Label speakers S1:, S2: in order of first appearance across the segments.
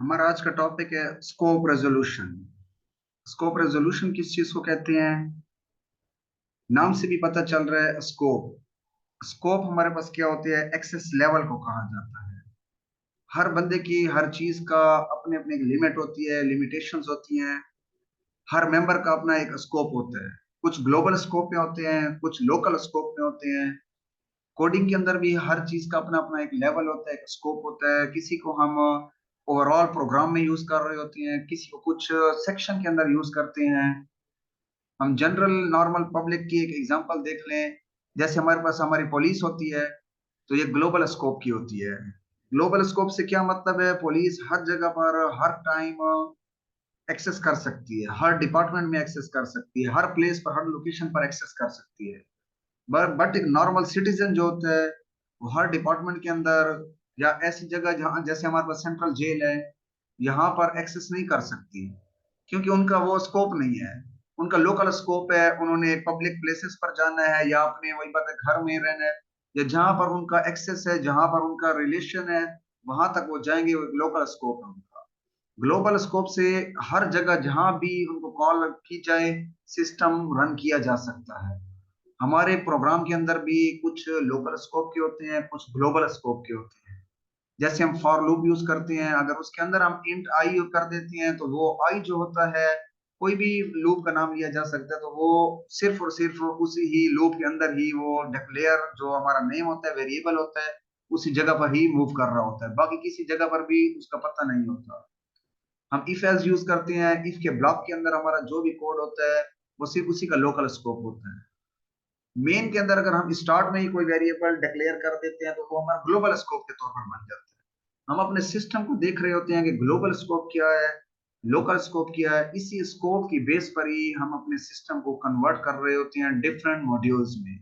S1: हमारा आज का टॉपिक है स्कोप रेजोल्यूशन। स्कोप रेजोल्यूशन किस चीज को कहते हैं? नाम से भी पता चल रहा है स्कोप। स्कोप हमारे पास क्या होती है? एक्सेस लेवल को कहा जाता है। हर बंदे की हर चीज का अपने अपने लिमिट होती है, लिमिटेशंस होती हैं। हर मेंबर का अपना एक स्कोप होता है। कुछ ग्लोबल स्कोप में होते हैं, कुछ लोकल स्कोप में होते हैं। कोडिंग के अंदर भी हर चीज का अपना अपना एक लेवल होता है, एक स्कोप होता है। किसी को हम ओवरऑल प्रोग्राम में यूज कर रहे होते हैं, किसी को कुछ सेक्शन के अंदर यूज करते हैं। हम जनरल नॉर्मल पब्लिक की एक एग्जांपल देख लें। जैसे हमारे पास हमारी पुलिस होती है, तो ये ग्लोबल स्कोप की होती है। ग्लोबल स्कोप से क्या मतलब है? पुलिस हर जगह पर हर टाइम एक्सेस कर सकती है, हर डिपार्टमेंट में एक्सेस कर सकती है, हर प्लेस पर हर लोकेशन पर एक्सेस कर सकती है। बट एक नॉर्मल सिटीजन जो होता है वो हर डिपार्टमेंट के अंदर या ऐसी जगह जहाँ जैसे हमारे पास सेंट्रल जेल है, यहाँ पर एक्सेस नहीं कर सकती, क्योंकि उनका वो स्कोप नहीं है। उनका लोकल स्कोप है, उन्होंने पब्लिक प्लेसेस पर जाना है या अपने वही बात है घर में रहना है, या जहां पर उनका एक्सेस है, जहां पर उनका रिलेशन है, वहां तक वो जाएंगे। वो लोकल स्कोप है उनका। ग्लोबल स्कोप से हर जगह जहां भी उनको कॉल की जाए, सिस्टम रन किया जा सकता है। हमारे प्रोग्राम के अंदर भी कुछ लोकल स्कोप के होते हैं, कुछ ग्लोबल स्कोप के होते हैं। जैसे हम फॉर लूप यूज करते हैं, अगर उसके अंदर हम इंट आई कर देते हैं तो वो आई जो होता है, कोई भी लूप का नाम लिया जा सकता है, तो वो सिर्फ और सिर्फ उसी ही लूप के अंदर ही वो डिक्लेयर जो हमारा नेम होता है, वेरिएबल होता है, उसी जगह पर ही मूव कर रहा होता है। बाकी किसी जगह पर भी उसका पता नहीं होता। हम इफ एल्स यूज करते हैं, इफ के ब्लॉक के अंदर हमारा जो भी कोड होता है वो सिर्फ उसी का लोकल स्कोप होता है। मेन के अंदर अगर हम स्टार्ट में ही कोई वेरिएबल डिक्लेयर कर देते हैं तो वो हमारा ग्लोबल स्कोप के तौर पर बन जाता है। हम अपने सिस्टम को देख रहे होते हैं कि ग्लोबल स्कोप क्या है, लोकल स्कोप क्या है। इसी स्कोप की बेस पर ही हम अपने सिस्टम को कन्वर्ट कर रहे होते हैं डिफरेंट मॉड्यूल्स में।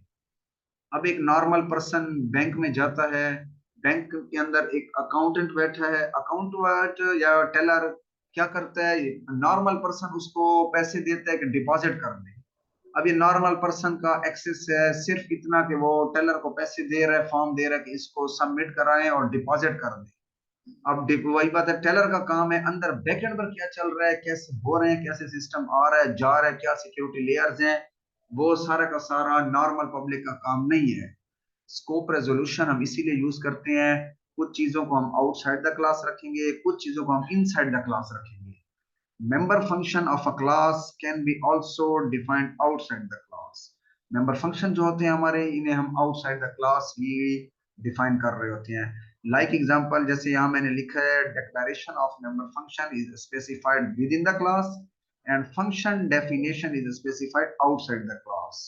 S1: अब एक नॉर्मल पर्सन बैंक में जाता है, बैंक के अंदर एक अकाउंटेंट बैठा है, अकाउंटेंट या टेलर क्या करता है? नॉर्मल पर्सन उसको पैसे देता है कि डिपॉजिट कर दे। अब ये नॉर्मल पर्सन का एक्सेस है सिर्फ इतना कि वो टेलर को पैसे दे रहा है, फॉर्म दे रहा है कि इसको सबमिट कराएं और डिपॉजिट कर दें। अब वही बात है, टेलर का काम है अंदर बैकएंड पर क्या चल रहा है, कैसे हो रहे हैं, कैसे सिस्टम आ रहा है जा रहा है, क्या सिक्योरिटी लेयर्स हैं, वो सारा का सारा नॉर्मल पब्लिक का काम नहीं है। स्कोप रेजोल्यूशन हम इसीलिए यूज करते हैं। कुछ चीजों को हम आउटसाइड द क्लास रखेंगे, कुछ चीजों को हम इनसाइड द क्लास रखेंगे। member function of a class can be also defined outside the class। member function जो होते हैं हमारे, इन्हें हम outside the class he define कर रहे होते हैं। like example, जैसे यहाँ मैंने लिखा है declaration of member function is specified within the class and function definition is specified outside the class।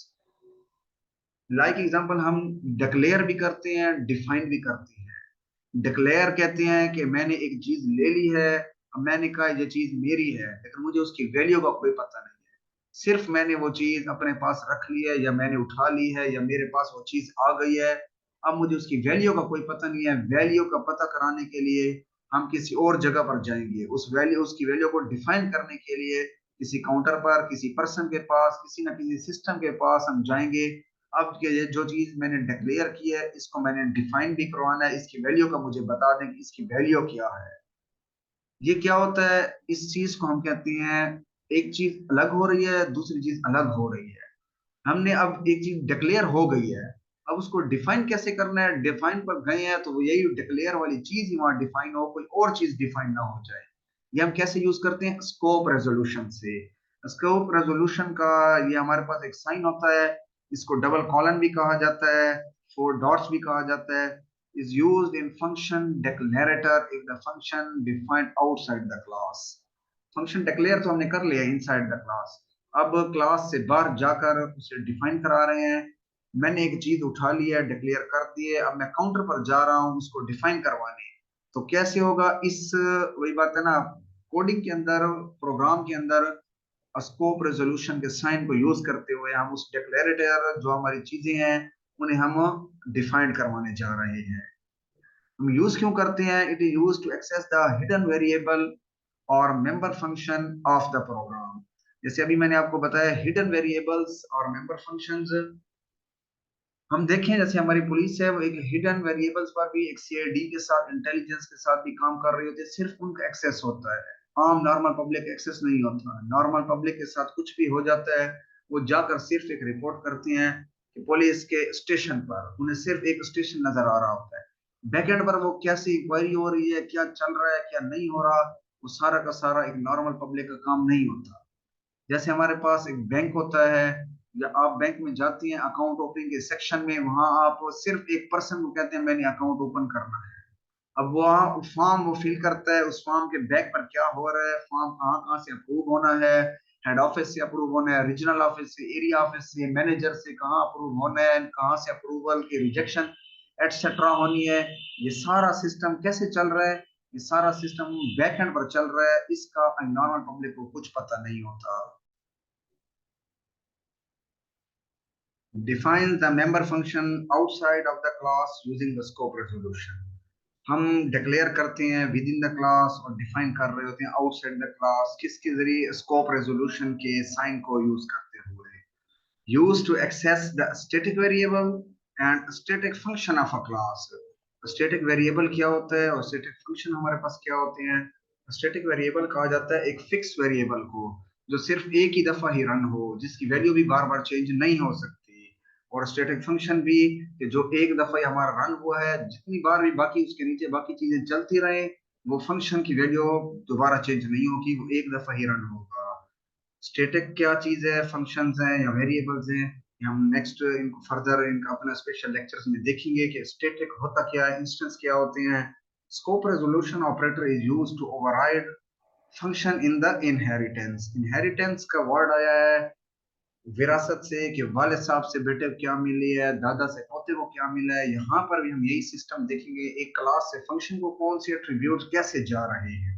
S1: like example, हम declare भी करते हैं, define भी करते हैं। डिक्लेयर कहते हैं कि मैंने एक चीज ले ली है, अब मैंने कहा ये चीज मेरी है, लेकिन मुझे उसकी वैल्यू का कोई पता नहीं है। सिर्फ मैंने वो चीज अपने पास रख ली है, या मैंने उठा ली है, या मेरे पास वो चीज आ गई है। अब मुझे उसकी वैल्यू का कोई पता नहीं है। वैल्यू का पता कराने के लिए हम किसी और जगह पर जाएंगे। उस वैल्यू, उसकी वैल्यू को डिफाइन करने के लिए किसी काउंटर पर, किसी पर्सन के पास, किसी ना किसी सिस्टम के पास हम जाएंगे। अब ये जो चीज मैंने डिक्लेयर की है, इसको मैंने डिफाइन भी करवाना है, इसकी वैल्यू का मुझे बता दें कि इसकी वैल्यू क्या है। ये क्या होता है? इस चीज को हम कहते हैं, एक चीज अलग हो रही है, दूसरी चीज अलग हो रही है। हमने अब एक चीज डिक्लेयर हो गई है, अब उसको डिफाइन कैसे करना है? डिफाइन पर गए हैं तो वो यही डिक्लेयर वाली चीज ही वहां डिफाइन हो, कोई और चीज डिफाइन ना हो जाए। ये हम कैसे यूज करते हैं? स्कोप रेजोल्यूशन से। स्कोप रेजोल्यूशन का ये हमारे पास एक साइन होता है, इसको डबल कॉलन भी कहा जाता है, फोर डॉट्स भी कहा जाता है। is used in function declarator if the function defined outside the class। Function declare तो हमने कर लिया इनसाइड द क्लास, अब क्लास से बाहर जाकर उसे डिफाइन करा रहे हैं। मैंने एक चीज उठा ली है, डिक्लेयर कर दिए, अब मैं काउंटर पर जा रहा हूँ उसको डिफाइन करवाने। तो कैसे होगा? इस वही बात है ना, कोडिंग के अंदर, प्रोग्राम के अंदर स्कोप रेजोल्यूशन के साइन को यूज करते हुए हम उस डिक्लेरेटर जो हमारी चीजें हैं उन्हें हम डिफाइन करवाने जा रहे हैं। हम यूज क्यों करते हैं? It is use to access the hidden variable और member function of the program. जैसे अभी मैंने आपको बताया हिडन वेरिएबल्स और मेंबर फंक्शंस, हम देखें जैसे हमारी पुलिस है वो एक हिडन वेरिएबल्स पर भी एक सीआईडी के साथ इंटेलिजेंस के साथ भी काम कर रही होती है, सिर्फ उनका एक्सेस होता है, आम नॉर्मल पब्लिक एक्सेस नहीं होता। नॉर्मल पब्लिक के साथ कुछ भी हो जाता है वो जाकर सिर्फ एक रिपोर्ट करती हैं कि पुलिस के स्टेशन पर, उन्हें सिर्फ एक स्टेशन नजर आ रहा होता है। बैकएंड पर वो कैसी इंक्वायरी हो रही है, क्या चल रहा है क्या नहीं हो रहा, वो सारा का सारा एक नॉर्मल पब्लिक का काम नहीं होता। जैसे हमारे पास एक बैंक होता है, या आप बैंक में जाती हैं अकाउंट ओपनिंग के सेक्शन में, वहां आप सिर्फ एक पर्सन को कहते हैं मैंने अकाउंट ओपन करना है। अब वहाँ फॉर्म वो फिल करता है, उस फॉर्म के बैक पर क्या हो रहा है, फॉर्म कहाँ कहाँ से अप्रूव होना है, हेड ऑफिस से अप्रूव होना है, रीजनल ऑफिस से, एरिया ऑफिस से, मैनेजर से कहाँ अप्रूव होना है, कहाँ से अप्रूवल की रिजेक्शन एटसेट्रा होनी है, ये सारा सिस्टम कैसे चल रहा है, ये सारा सिस्टम बैक एंड पर चल रहा है, इसका नॉर्मल पब्लिक को कुछ पता नहीं होता। Defines the member function outside of the class using the scope resolution। हम डिक्लेयर करते हैं विद इन द क्लास और डिफाइन कर रहे होते हैं आउटसाइड द क्लास, किसके जरिए, स्कोप रेजोल्यूशन के साइन को यूज करते हुए। Use to access the static variable and static function of a class. Static variable क्या होता है और स्टैटिक फंक्शन हमारे पास क्या होते हैं। स्टैटिक वेरिएबल कहा जाता है एक फिक्स वेरिएबल को जो सिर्फ एक ही दफा ही रन हो, जिसकी वैल्यू भी बार बार चेंज नहीं हो सकती। और स्टैटिक फंक्शन भी कि जो एक दफा ही हमारा रन हुआ है, जितनी बार भी बाकी उसके नीचे बाकी चीजें चलती रहे, वो फंक्शन की वैल्यू दोबारा चेंज नहीं होगी, वो एक दफा ही रन होगा। स्टैटिक क्या चीज है, फंक्शंस हैं या वेरिएबल्स हैं, ये हम नेक्स्ट इनको फर्दर इनका अपना स्पेशल लेक्चर्स में देखेंगे कि स्टैटिक होता क्या है, इंस्टेंस क्या होते हैं। Scope resolution operator is used to override function in the inheritance. Inheritance का वर्ड आया है विरासत से, कि वाले साहब से बेटे को क्या मिली है, दादा से पोते को क्या मिला है। यहाँ पर भी हम यही सिस्टम देखेंगे, एक क्लास से फंक्शन को कौन से एट्रीब्यूट कैसे जा रहे हैं।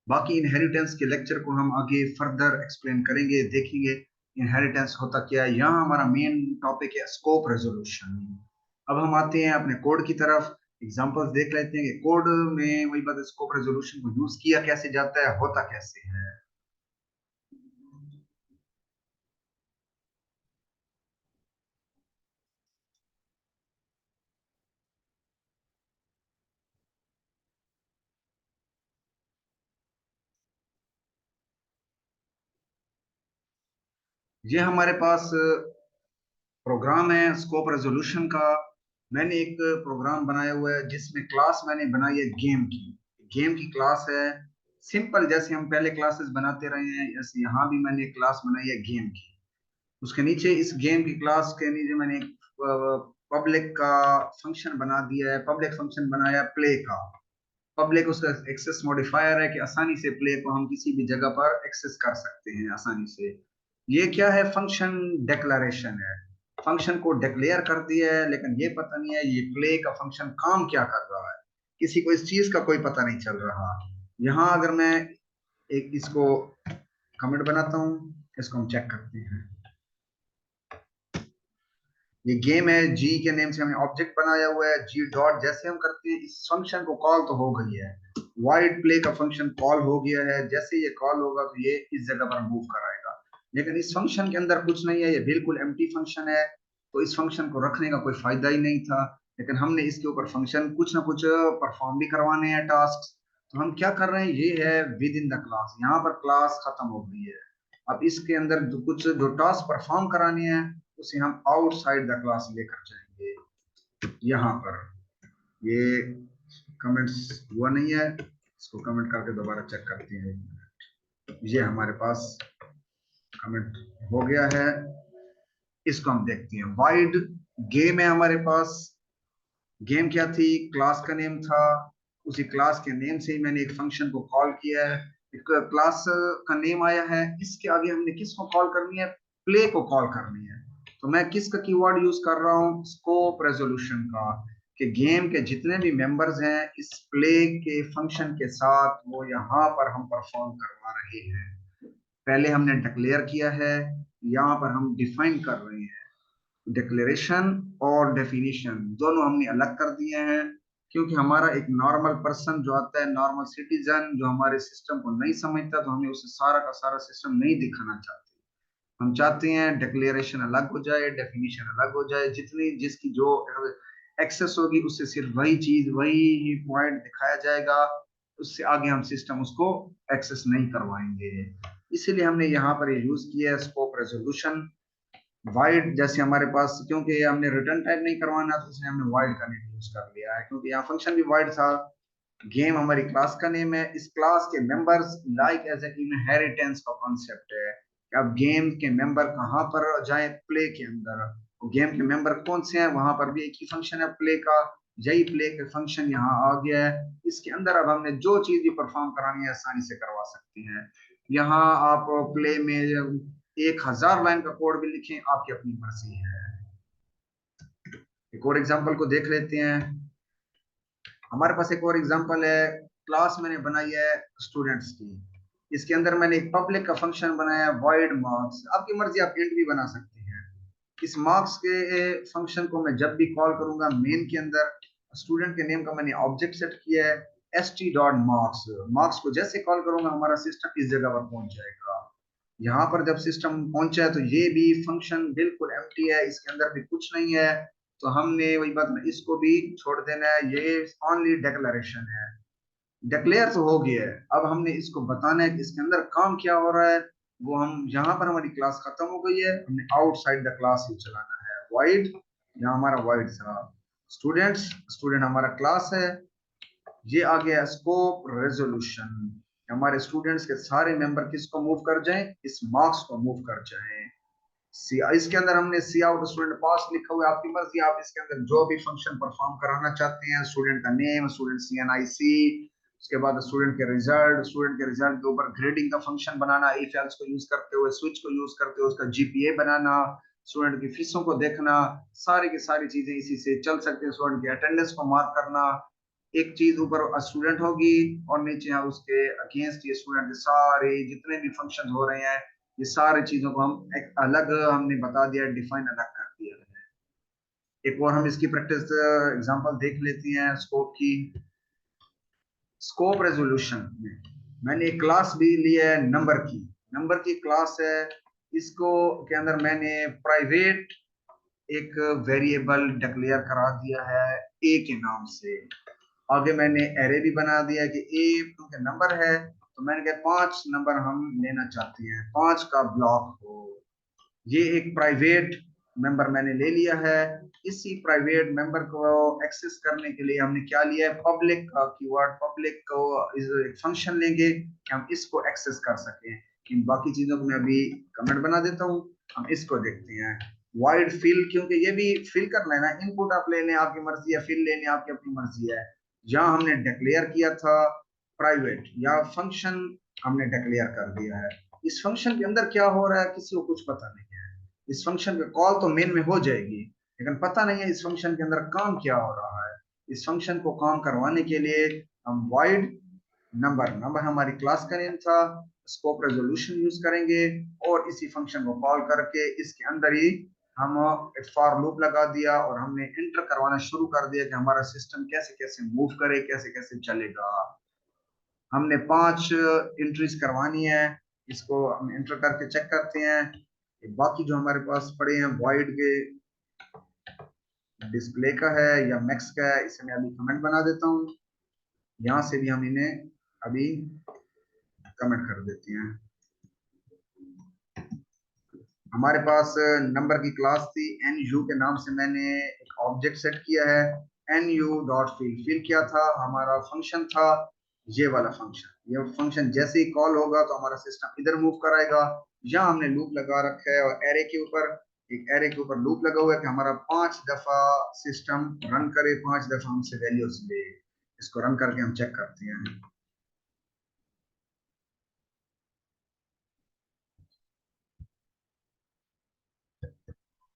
S1: बाकी इनहेरिटेंस के लेक्चर को हम आगे फर्दर एक्सप्लेन करेंगे, देखेंगे इनहेरिटेंस होता क्या है। यहाँ हमारा मेन टॉपिक है स्कोप रेजोल्यूशन। अब हम आते हैं अपने कोड की तरफ, एग्जांपल्स देख लेते हैं कि कोड में वही बात, स्कोप रेजोल्यूशन को यूज किया कैसे जाता है, होता कैसे है। ये हमारे पास प्रोग्राम है स्कोप रेजोल्यूशन का। मैंने एक प्रोग्राम बनाया हुआ है जिसमें क्लास मैंने बनाई है गेम की। गेम की क्लास है, सिंपल जैसे हम पहले क्लासेस बनाते रहे हैं, जैसे यहाँ भी मैंने एक क्लास बनाई है गेम की। उसके नीचे इस गेम की क्लास के नीचे मैंने एक पब्लिक का फंक्शन बना दिया है, पब्लिक फंक्शन बनाया प्ले का। पब्लिक उसका एक्सेस मॉडिफायर है कि आसानी से प्ले को हम किसी भी जगह पर एक्सेस कर सकते हैं आसानी से। ये क्या है, फंक्शन डेक्लरेशन है, फंक्शन को डिक्लेयर कर दिया है, लेकिन ये पता नहीं है ये प्ले का फंक्शन काम क्या कर रहा है, किसी को इस चीज का कोई पता नहीं चल रहा। यहाँ अगर मैं एक इसको कमेंट बनाता हूँ, इसको हम चेक करते हैं। ये गेम है, जी के नेम से हमने ऑब्जेक्ट बनाया हुआ है, जी डॉट जैसे हम करते हैं इस फंक्शन को कॉल तो हो गई है, वाइड प्ले का फंक्शन कॉल हो गया है, जैसे ये कॉल होगा तो ये इस जगह पर मूव कराएगा। लेकिन इस फंक्शन के अंदर कुछ नहीं है, ये बिल्कुल एम्प्टी फंक्शन है, तो इस फंक्शन को रखने का कोई फायदा ही नहीं था। लेकिन हमने इसके ऊपर फंक्शन कुछ ना कुछ परफॉर्म भी करवाने हैं टास्क, तो हम क्या कर रहे हैं, ये है विद इन द क्लास, यहाँ पर क्लास खत्म हो गई है। अब इसके अंदर कुछ जो टास्क परफॉर्म कराने हैं उसे हम आउटसाइड द क्लास लेकर जाएंगे। यहाँ पर ये कमेंट्स हुआ नहीं है, इसको कमेंट करके दोबारा चेक करते हैं। ये हमारे पास कमेंट हो गया है, इसको हम देखते हैं। वाइड गेम है हमारे पास, गेम क्या थी, क्लास का नेम था, उसी क्लास के नेम से ही मैंने एक फंक्शन को कॉल किया है, एक क्लास का नेम आया है, इसके आगे हमने किसको कॉल करनी है, प्ले को कॉल करनी है। तो मैं किसका कीवर्ड यूज कर रहा हूँ, स्कोप रेजोल्यूशन का, कि गेम के जितने भी मेंबर्स हैं इस प्ले के फंक्शन के साथ वो यहाँ पर हम परफॉर्म करवा रहे हैं। पहले हमने डिक्लेयर किया है, यहाँ पर हम डिफाइन कर रहे हैं। डिक्लेरेशन और डेफिनेशन दोनों हमने अलग कर दिए हैं, क्योंकि हमारा एक नॉर्मल पर्सन जो आता है, नॉर्मल सिटीजन जो हमारे सिस्टम को नहीं समझता, तो हमें उसे सारा का सारा सिस्टम नहीं दिखाना चाहते। हम चाहते हैं डिक्लेरेशन अलग हो जाए, डेफिनेशन अलग हो जाए, जितनी जिसकी जो एक्सेस होगी उससे सिर्फ वही चीज, वही ही पॉइंट दिखाया जाएगा, उससे आगे हम सिस्टम उसको एक्सेस नहीं करवाएंगे। इसीलिए हमने यहाँ पर ये यूज किया है स्कोप रेजोल्यूशन। वाइड जैसे हमारे पास, क्योंकि हमने रिटर्न टाइप नहीं करवाना तो इसलिए हमने वाइड का नेम यूज कर लिया है, क्योंकि यहाँ फंक्शन भी वाइड था। गेम हमारी क्लास का नेम है, इस क्लास के members like as a inheritance का कॉन्सेप्ट है कि अब गेम के मेंबर कहाँ पर जाए प्ले के अंदर, गेम के मेंबर कौन से हैं, वहां पर भी एक ही फंक्शन है प्ले का, यही प्ले का फंक्शन यहाँ आ गया है। इसके अंदर अब हमने जो चीज भी परफॉर्म करानी है आसानी से करवा सकते हैं। यहाँ आप प्ले में 1000 लाइन का कोड भी लिखें, आपकी अपनी मर्जी है। एक और एग्जांपल को देख लेते हैं। हमारे पास एक और एग्जांपल है, क्लास मैंने बनाई है स्टूडेंट्स की, इसके अंदर मैंने एक पब्लिक का फंक्शन बनाया है वॉइड मार्क्स, आपकी मर्जी आप इंट भी बना सकते हैं। इस मार्क्स के फंक्शन को मैं जब भी कॉल करूंगा मेन के अंदर, स्टूडेंट के नेम का मैंने ऑब्जेक्ट सेट किया है st.marks, मार्क्स को जैसे कॉल करूंगा हमारा सिस्टम इस जगह पर पहुंच जाएगा। यहाँ पर जब सिस्टम पहुंचा है तो ये भी फंक्शन बिल्कुल एम्प्टी है, इसके अंदर भी कुछ नहीं है, तो हमने वही बात ना, इसको भी छोड़ देना है, ये ओनली डिक्लेरेशन है, डिक्लेयर तो हो गया है। अब हमने इसको बताना है कि इसके अंदर काम क्या हो रहा है, वो हम यहाँ पर हमारी क्लास खत्म हो गई है, हमने आउटसाइड द क्लास ही चलाना है वाइड। यहाँ हमारा वाइड था स्टूडेंट्स, स्टूडेंट हमारा क्लास है। ये आ गया स्कोप रेजोल्यूशन, हमारे स्टूडेंट्स के सारे मेंबर किसको मूव कर जाएं, इस मार्क्स को मूव कर जाएं। सी, इसके अंदर हमने सी आउट स्टूडेंट पास लिखा हुआ है, आपकी मर्जी, आप इसके अंदर जो भी फंक्शन परफॉर्म कराना चाहते हैं, स्टूडेंट का नेम, स्टूडेंट CNIC, उसके बाद स्टूडेंट के रिजल्ट के ऊपर ग्रेडिंग का फंक्शन बनाना, इफ एल्स को यूज करते हुए, स्विच को यूज करते हुए उसका GPA बनाना, स्टूडेंट की फीसों को देखना, सारी की सारी चीजें इसी से चल सकते हैं, स्टूडेंट की अटेंडेंस को मार्क करना। एक चीज ऊपर स्टूडेंट होगी और नीचे यहाँ उसके अगेंस्ट ये स्टूडेंट के सारे जितने भी फंक्शन हो रहे हैं, ये सारी चीजों को हम एक अलग हमने बता दिया, डिफाइन अलग कर दिया है। एक और हम इसकी प्रैक्टिस एग्जांपल देख लेते हैं स्कोप की। स्कोप रेजोल्यूशन में मैंने एक क्लास भी ली है नंबर की क्लास है, इसको के अंदर मैंने प्राइवेट एक वेरिएबल डिक्लेयर करा दिया है ए के नाम से। आगे मैंने एरे भी बना दिया कि ए क्योंकि नंबर है, तो मैंने कहा 5 नंबर हम लेना चाहते हैं, 5 का ब्लॉक हो। ये एक प्राइवेट मेंबर मैंने ले लिया है। इसी प्राइवेट मेंबर को एक्सेस करने के लिए हमने क्या लिया है, पब्लिक का कीवर्ड, पब्लिक को इस एक फंक्शन लेंगे कि हम इसको एक्सेस कर सकें। इन बाकी चीजों को मैं अभी कमेंट बना देता हूँ, हम इसको देखते हैं। वाइड फिल, क्योंकि ये भी फिल कर लेना, इनपुट आप ले लें आपकी मर्जी है, फिल लेने आपकी अपनी मर्जी है। जहां हमने डिक्लेयर किया था प्राइवेट या फंक्शन, हमने डिक्लेयर कर दिया है। इस फंक्शन के अंदर क्या हो रहा है किसी को कुछ पता नहीं है। इस फंक्शन पे कॉल तो मेन में हो जाएगी, लेकिन पता नहीं है इस फंक्शन के अंदर काम क्या हो रहा है। इस फंक्शन को काम करवाने के लिए हम वाइड नंबर हमारी क्लास का नेम था, स्कोप रेजोल्यूशन यूज करेंगे और इसी फंक्शन को कॉल करके इसके अंदर ही हम एक फॉर लूप लगा दिया और हमने एंटर करवाना शुरू कर दिया कि हमारा सिस्टम कैसे कैसे मूव करे, कैसे कैसे चलेगा। हमने 5 एंट्रीज करवानी है, इसको हम एंटर करके चेक करते हैं। बाकी जो हमारे पास पड़े हैं वॉइड के डिस्प्ले का है या मैक्स का है, इसे मैं अभी कमेंट बना देता हूँ, यहाँ से भी हम इन्हें अभी कमेंट कर देते हैं। हमारे पास नंबर की क्लास थी NU के नाम से, मैंने एक ऑब्जेक्ट सेट किया है NU.fill, फिल किया था हमारा फंक्शन था ये वाला फंक्शन। ये फंक्शन जैसे ही कॉल होगा तो हमारा सिस्टम इधर मूव कराएगा। यहाँ हमने लूप लगा रखा है और एरे के ऊपर, एक एरे के ऊपर लूप लगा हुआ है कि हमारा 5 दफा सिस्टम रन करे, 5 दफा हमसे वैल्यूज ले। इसको रन करके हम चेक करते हैं।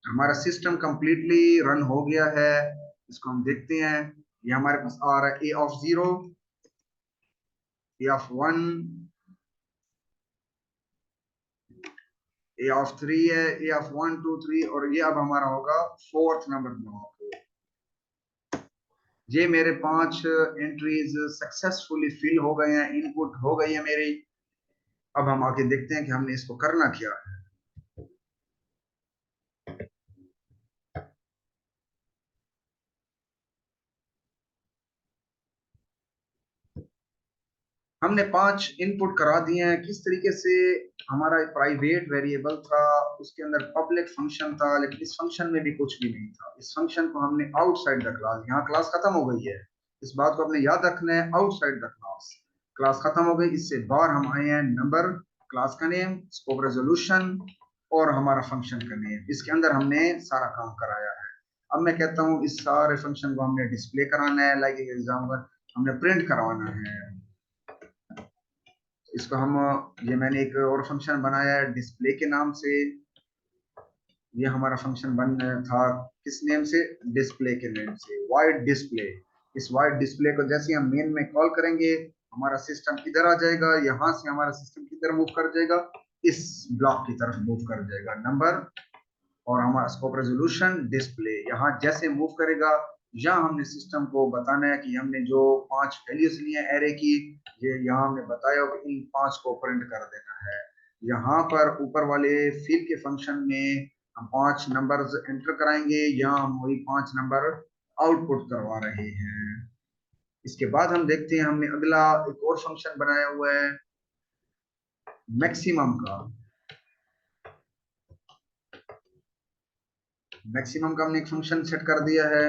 S1: हमारा सिस्टम कंप्लीटली रन हो गया है, इसको हम देखते हैं। ये हमारे पास आ रहा है A of 0, A of 1, A of 3 है, A of 1 2 3, और ये अब हमारा होगा 4th नंबर ब्लॉक। ये मेरे 5 एंट्रीज सक्सेसफुली फिल हो गए हैं, इनपुट हो गई है मेरी। अब हम आगे देखते हैं कि हमने इसको करना क्या है। हमने 5 इनपुट करा दिए हैं। किस तरीके से हमारा प्राइवेट वेरिएबल था, उसके अंदर पब्लिक फंक्शन था, लेकिन इस फंक्शन में भी कुछ भी नहीं था। इस फंक्शन को हमने आउटसाइड द क्लास, यहाँ क्लास खत्म हो गई है, इस बात को अपने याद रखना है। आउटसाइड द क्लास, क्लास खत्म हो गई, इससे बाहर हम आए हैं। नंबर, क्लास का नेम, स्कोप रेजोल्यूशन और हमारा फंक्शन का नेम, इसके अंदर हमने सारा काम कराया है। अब मैं कहता हूँ इस सारे फंक्शन को हमने डिस्प्ले कराना है, लाइक एग्जाम्पल हमने प्रिंट करवाना है इसको हम। ये मैंने एक और फंक्शन बनाया है डिस्प्ले के नाम से। ये हमारा फंक्शन बन था किस नेम से, डिस्प्ले के नेम से, वाइड डिस्प्ले। इस वाइड डिस्प्ले को जैसे हम मेन में कॉल करेंगे, हमारा सिस्टम किधर आ जाएगा, यहाँ से हमारा सिस्टम किधर मूव कर जाएगा, इस ब्लॉक की तरफ मूव कर जाएगा। नंबर और हमारा स्कोप रेजोल्यूशन डिस्प्ले यहाँ जैसे मूव करेगा, यहाँ हमने सिस्टम को बताना है कि हमने जो 5 वैल्यूज ली हैं एरे की, ये यहाँ हमने बताया कि इन 5 को प्रिंट कर देना है। यहाँ पर ऊपर वाले फिल के फंक्शन में हम 5 नंबर्स एंटर कराएंगे, यहाँ हम वही 5 नंबर आउटपुट करवा रहे हैं। इसके बाद हम देखते हैं हमने अगला एक और फंक्शन बनाया हुआ है मैक्सिमम का। मैक्सिमम का हमने एक फंक्शन सेट कर दिया है।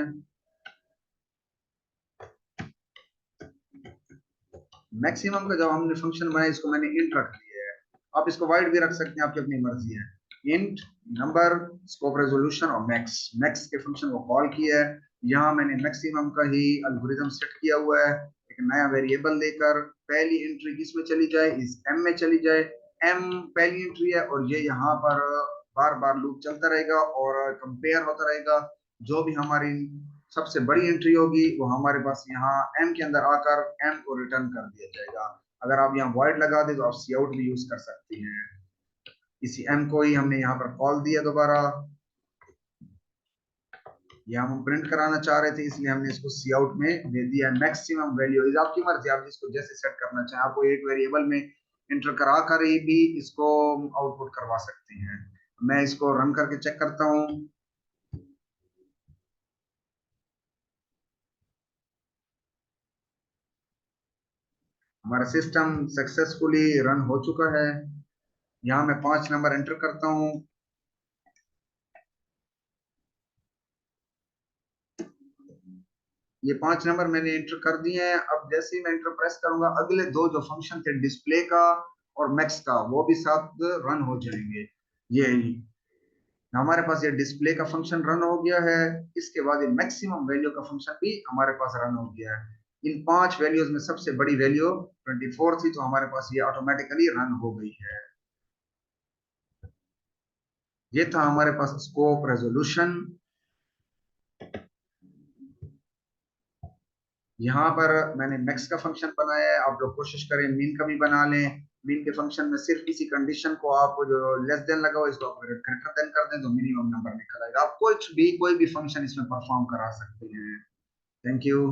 S1: मैक्सिमम का जब हमने फंक्शन बनाया, इसको मैंने इंट रख दिया है। आप इसको वाइड भी रख सकते हैं, आपकी अपनी मर्जी है। इंट, नंबर, स्कोप रेजोल्यूशन और मैक्स, मैक्स के फंक्शन को कॉल किया है। यहाँ मैंने मैक्सिमम का ही एल्गोरिथम सेट किया हुआ है, एक नया वेरिएबल लेकर। पहली एंट्री किसमें चली जाए, इस एम में चली जाए। एम पहली एंट्री है और ये यहाँ पर बार बार लूप चलता रहेगा और कंपेयर होता रहेगा। जो भी हमारी सबसे बड़ी एंट्री होगी वो हमारे पास यहाँ एम के अंदर आकर एम को रिटर्न कर दिया जाएगा। अगर आप यहाँ वॉइड लगा दे तो आप सी आउट भी यूज कर सकती हैं। इसी एम को ही हमने यहाँ पर कॉल दिया दोबारा। यहाँ हम प्रिंट कराना चाह रहे थे, इसलिए हमने इसको सी आउट में दे दिया है। मैक्सिमम वैल्यू इज आपकी मर्जी, आप इसको जैसे सेट करना चाहें। आपको एक वेरिएबल में एंटर करा कर ही भी इसको आउटपुट करवा सकते हैं। मैं इसको रन करके चेक करता हूँ। हमारा सिस्टम सक्सेसफुली रन हो चुका है। यहाँ मैं 5 नंबर एंटर करता हूँ। ये 5 नंबर मैंने एंटर कर दिए हैं। अब जैसे ही मैं एंटर प्रेस करूंगा, अगले दो जो फंक्शन थे डिस्प्ले का और मैक्स का, वो भी साथ रन हो जाएंगे। ये हमारे पास ये डिस्प्ले का फंक्शन रन हो गया है। इसके बाद ये मैक्सिमम वैल्यू का फंक्शन भी हमारे पास रन हो गया है। इन 5 वैल्यूज में सबसे बड़ी वैल्यू 24 थी, तो हमारे पास ये ऑटोमेटिकली रन हो गई है। ये था हमारे पास स्कोप रेजोल्यूशन। यहाँ पर मैंने मैक्स का फंक्शन बनाया है। आप लोग कोशिश करें मीन का भी बना लें। मीन के फंक्शन में सिर्फ इसी कंडीशन को, आप जो लेस देन लगा हो इसको आप ग्रेटर देन कर दें तो मिनिमम नंबर निकल आएगा। आप कुछ भी कोई भी फंक्शन इसमें परफॉर्म करा सकते हैं। Thank you.